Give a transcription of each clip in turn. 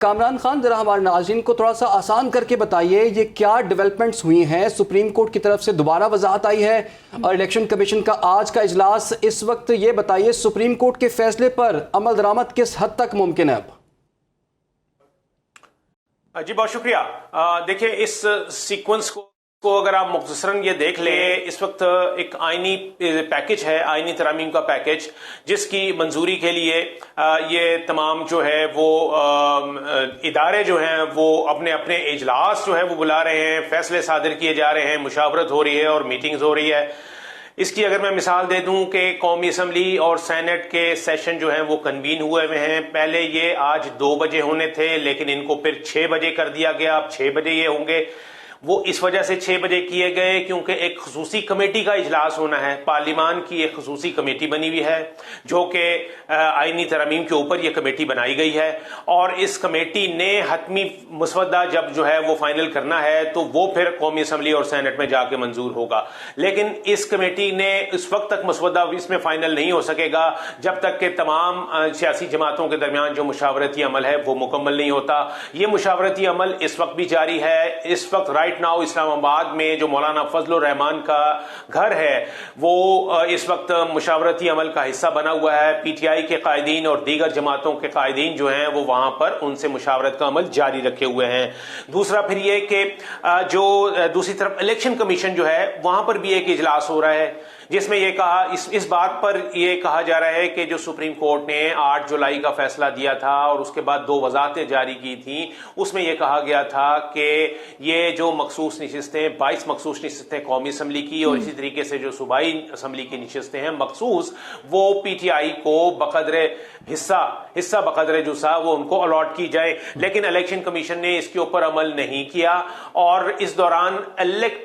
कामरान खान, जरा हमारे नाज़रीन को थोड़ा सा आसान करके बताइए ये क्या डेवलपमेंट्स हुई हैं। सुप्रीम कोर्ट की तरफ से दोबारा वजाहत आई है और इलेक्शन कमीशन का आज का इजलास। इस वक्त ये बताइए सुप्रीम कोर्ट के फैसले पर अमल दरामद किस हद तक मुमकिन है? अब जी बहुत शुक्रिया। देखिए, इस सीक्वेंस को अगर आप मुख्तसरन ये देख लें, इस वक्त एक आईनी पैकेज है, आईनी तरामीम का पैकेज, जिसकी मंजूरी के लिए ये तमाम जो है वो इदारे जो हैं वो अपने अपने इजलास जो है वो बुला रहे हैं, फैसले सादर किए जा रहे हैं, मुशावरत हो रही है और मीटिंग्स हो रही है। इसकी अगर मैं मिसाल दे दूं कि कौमी असम्बली और सेनेट के सेशन जो हैं वो कन्वीन हुए हुए हैं। पहले ये आज 2 बजे होने थे, लेकिन इनको फिर 6 बजे कर दिया गया। अब 6 बजे ये होंगे। वो इस वजह से 6 बजे किए गए क्योंकि एक खसूसी कमेटी का इजलास होना है। पार्लिमान की एक खसूसी कमेटी बनी हुई है जो कि आईनी तरमीम के ऊपर ये कमेटी बनाई गई है, और इस कमेटी ने हतमी मसवदा जब जो है वो फाइनल करना है तो वो फिर कौमी असम्बली और सेनेट में जाके मंजूर होगा। लेकिन इस कमेटी ने इस वक्त तक मसवदा इसमें फाइनल नहीं हो सकेगा जब तक कि तमाम सियासी जमातों के दरमियान जो मुशावरती अमल है वो मुकम्मल नहीं होता। ये मुशावरती अमल इस वक्त भी जारी है। इस वक्त राइट नाउ इस्लामाबाद में जो मौलाना फजलुर रहमान का घर है वो इस वक्त मुशावरती अमल का हिस्सा बना हुआ है। पीटीआई के कायदीन और दीगर जमातों के कायदीन जो हैं वो वहां पर उनसे मुशावरत का अमल जारी रखे हुए हैं। दूसरा फिर ये कि जो दूसरी तरफ इलेक्शन कमीशन जो है वहां पर भी एक इजलास हो रहा है जिसमें ये कहा इस बात पर ये कहा जा रहा है कि जो सुप्रीम कोर्ट ने 8 जुलाई का फैसला दिया था और उसके बाद 2 वजाहतें जारी की थी, उसमें यह कहा गया था कि ये जो मखसूस नशिस्तें 22 मखसूस नशिस्तें कौमी असम्बली की और इसी तरीके से जो सूबाई असम्बली की नशिस्तें हैं मखसूस, वो पीटीआई को बकदरे हिस्सा बकदरे जुसा वो उनको अलॉट की जाए। लेकिन इलेक्शन कमीशन ने इसके ऊपर अमल नहीं किया और इस दौरान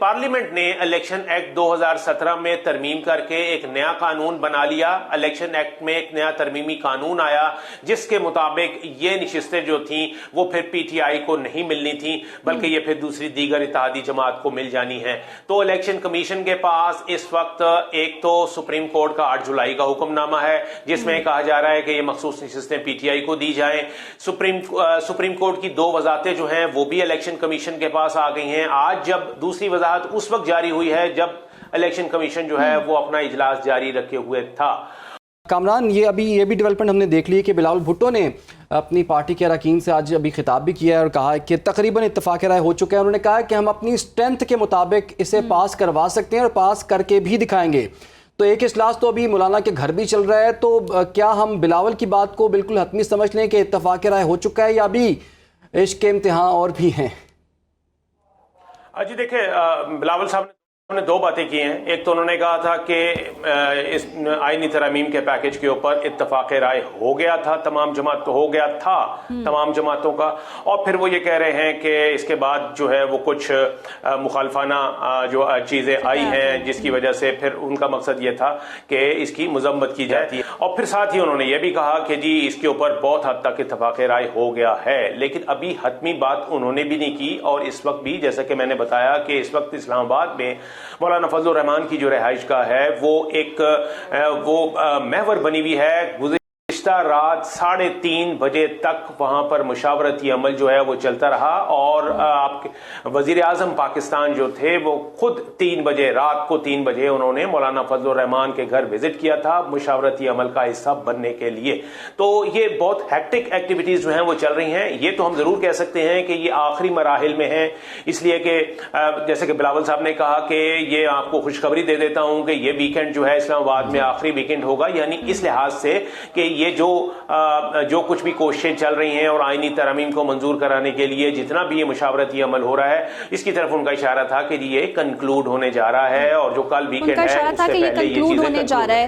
पार्लियामेंट ने इलेक्शन एक्ट 2017 में तरमीम करके एक नया कानून बना लिया। इलेक्शन एक्ट में एक नया तरमीमी कानून आया जिसके मुताबिक ये नशिस्तें जो थी वो फिर पीटीआई को नहीं मिलनी थी, बल्कि ये फिर दूसरी दीगर इत्तेहादी जमात को मिल जानी है। तो इलेक्शन कमीशन के पास इस वक्त एक तो सुप्रीम कोर्ट का 8 जुलाई का हुक्मनामा है जिसमें कहा जा रहा है कि ये मखसूस नशिस्तें पीटीआई को दी जाएं। सुप्रीम कोर्ट की 2 वजाहतें जो हैं वो भी इलेक्शन कमीशन के पास आ गई हैं। आज जब दूसरी वजाहत उस वक्त जारी हुई है जब इलेक्शन कमीशन जो है वो अपना इजलास जारी रखे हुए था। कामरान, ये भी डेवलपमेंट हमने देख ली है कि बिलावल भुट्टो ने अपनी पार्टी के अरकान से आज अभी खिताब भी किया है और कहा है कि तकरीबन इत्तफाक राय हो चुका है। उन्होंने कहा है कि हम अपनी स्ट्रेंथ के मुताबिक इसे पास करवा सकते हैं और पास करके भी दिखाएंगे। तो एक इजलास तो अभी मौलाना के घर भी चल रहा है, तो क्या हम बिलावल की बात को बिल्कुल हतमी समझ लें कि इत्तफाक राय हो चुका है या अभी इश्क के इम्तिहान और भी हैं? जी देखिए, बिलावल साहब ने 2 बातें की हैं। एक तो उन्होंने कहा था कि इस आईनी तरामीम के पैकेज के ऊपर इत्तफाक राय हो गया था तमाम जमातों का, और फिर वो ये कह रहे हैं कि इसके बाद जो है वो कुछ मुखालफाना जो चीज़ें आई हैं जिसकी वजह से फिर उनका मकसद ये था कि इसकी मजम्मत की जाती है। और फिर साथ ही उन्होंने ये भी कहा कि जी इसके ऊपर बहुत हद तक इत्तफाक राय हो गया है, लेकिन अभी हतमी बात उन्होंने भी नहीं की। और इस वक्त भी जैसा कि मैंने बताया कि इस वक्त इस्लामाबाद में मौलाना फजलुर रहमान की जो रिहाइश का है वो एक महवर बनी हुई है। गुज़िश्ता रात 3:30 बजे तक वहां पर मुशावरती अमल जो है वो चलता रहा और आपके वजीर आजम पाकिस्तान जो थे वो खुद रात को 3 बजे उन्होंने मौलाना फजलुर रहमान के घर विजिट किया था मुशावरती अमल का हिस्सा बनने के लिए। तो ये बहुत हैक्टिक एक्टिविटीज जो हैं वो चल रही हैं। ये तो हम जरूर कह सकते हैं कि ये आखिरी मराहिल में है, इसलिए कि जैसे कि बिलावल साहब ने कहा कि ये आपको खुशखबरी दे देता हूं कि ये वीकेंड जो है इस्लामाबाद में आखिरी वीकेंड होगा, यानी इस लिहाज से कि ये जो कुछ भी कोशिशें चल रही हैं और आईनी तरमीम को मंजूर कराने के लिए जितना भी ये मुशावरती अमल हो रहा है इसकी तरफ उनका इशारा था कि ये कंक्लूड होने जा रहा है और जो कल वीकेंड है उससे पहले ये चीजें होने जा रहा है।